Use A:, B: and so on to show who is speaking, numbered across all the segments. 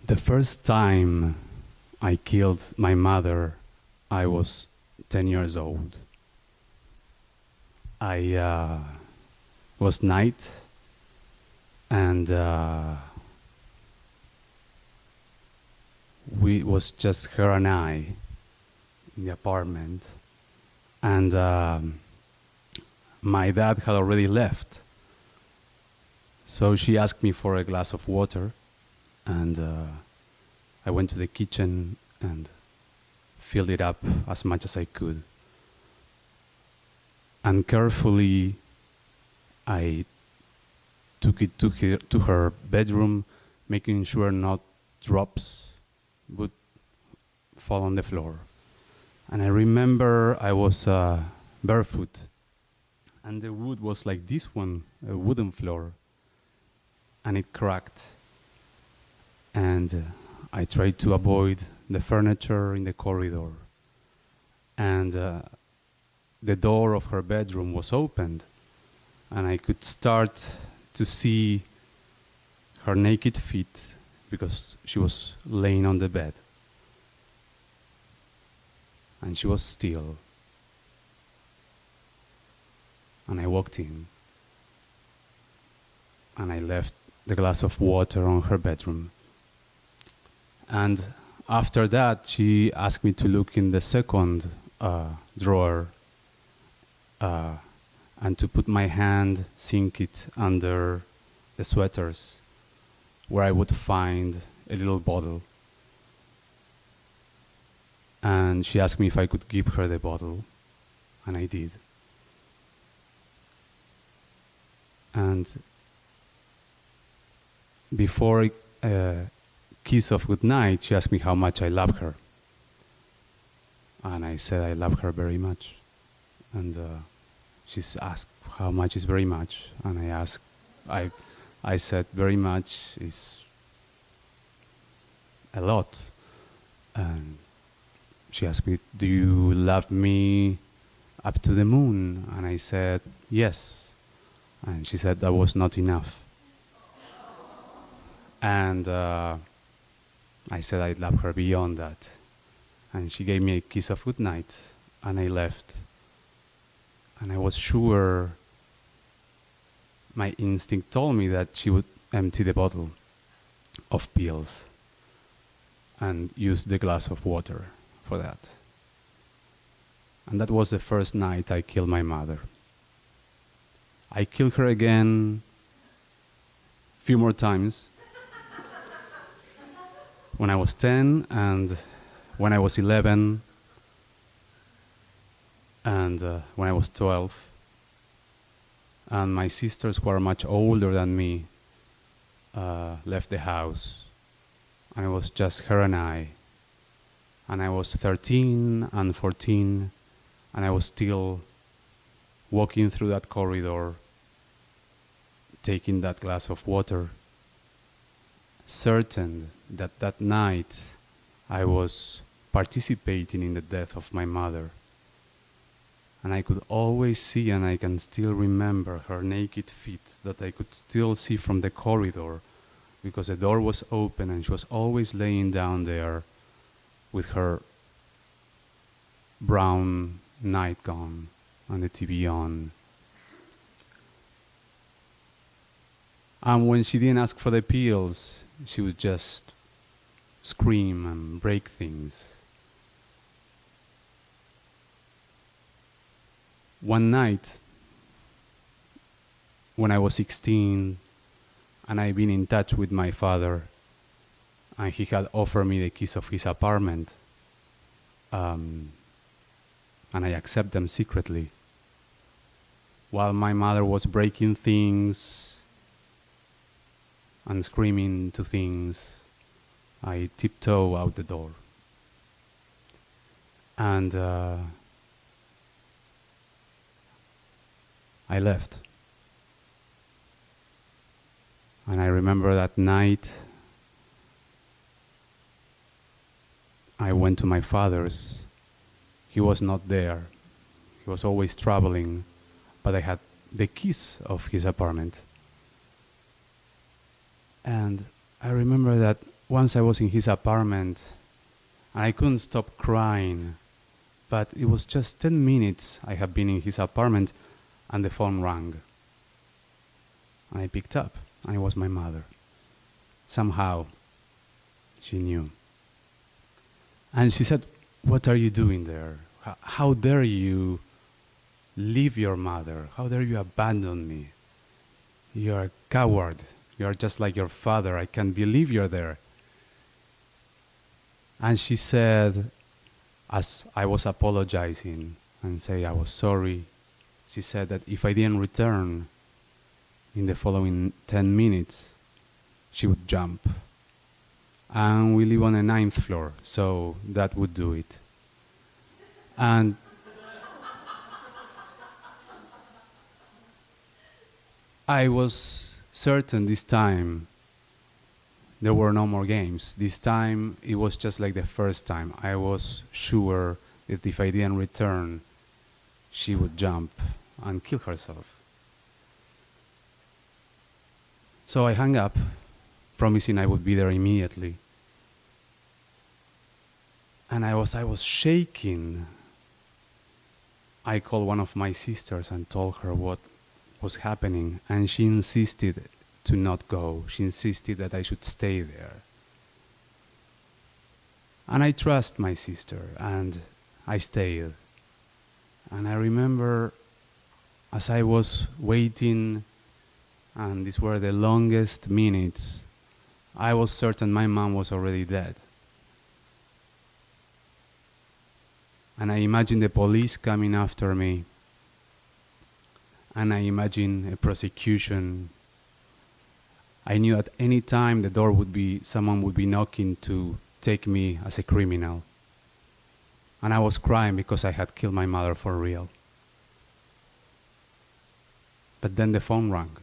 A: The first time I killed my mother, I was 10 years old. I was night, and we was just her and I in the apartment, and my dad had already left. So she asked me for a glass of water, and I went to the kitchen and filled it up as much as I could. And carefully, I took it to her bedroom, making sure not drops would fall on the floor. And I remember I was barefoot, and the wood was like this one, a wooden floor, and it cracked. And I tried to avoid the furniture in the corridor. And the door of her bedroom was opened, and I could start to see her naked feet because she was laying on the bed. And she was still. And I walked in, and I left the glass of water on her bedroom. And after that, she asked me to look in the second drawer and to put my hand, sink it under the sweaters, where I would find a little bottle. And she asked me if I could give her the bottle, and I did. And before kiss of goodnight, she asked me how much I love her. And I said I love her very much. And she asked how much is very much. And I said very much is a lot. And she asked me, do you love me up to the moon? And I said yes. And she said that was not enough. And I said I love her beyond that. And she gave me a kiss of goodnight, and I left. And I was sure, my instinct told me that she would empty the bottle of pills and use the glass of water for that. And that was the first night I killed my mother. I killed her again a few more times. When I was 10, and when I was 11, and when I was 12. And my sisters, who are much older than me, left the house. And it was just her and I. And I was 13 and 14, and I was still walking through that corridor, taking that glass of water, certain that that night I was participating in the death of my mother. And I could always see, and I can still remember her naked feet that I could still see from the corridor, because the door was open and she was always laying down there with her brown nightgown and the TV on. And when she didn't ask for the pills, she would just scream and break things. One night, when I was 16, and I'd been in touch with my father, and he had offered me the keys of his apartment, and I accept them secretly. while my mother was breaking things and screaming to things, I tiptoe out the door. And I left. And I remember that night I went to my father's. He was not there. He was always traveling, but I had the keys of his apartment. And I remember that once I was in his apartment, and I couldn't stop crying, but it was just 10 minutes I had been in his apartment, and the phone rang. And I picked up, and it was my mother. Somehow, she knew. And she said, "What are you doing there? How dare you leave your mother? How dare you abandon me? You're a coward. You're just like your father. I can't believe you're there." And she said, as I was apologizing and say I was sorry, she said that if I didn't return in the following 10 minutes, she would jump. And we live on the 9th floor, so that would do it. And I was certain this time there were no more games. This time it was just like the first time. I was sure that if I didn't return, she would jump and kill herself. So I hung up, promising I would be there immediately. And I was shaking. I called one of my sisters and told her what was happening, and she insisted to not go. She insisted that I should stay there. And I trust my sister, and I stayed. And I remember as I was waiting, and these were the longest minutes, I was certain my mom was already dead. And I imagined the police coming after me. And I imagined a prosecution. I knew at any time the door would be, someone would be knocking to take me as a criminal. And I was crying because I had killed my mother for real. But then the phone rang.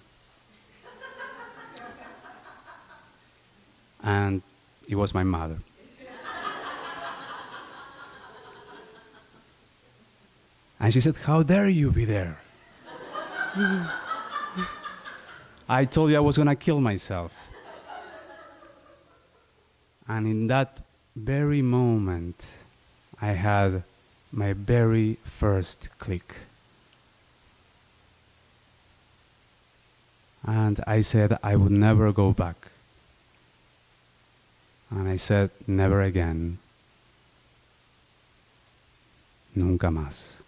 A: And it was my mother. And she said, "How dare you be there?" I told you I was going to kill myself. And in that very moment, I had my very first click. And I said I would never go back. And I said, never again. Nunca más.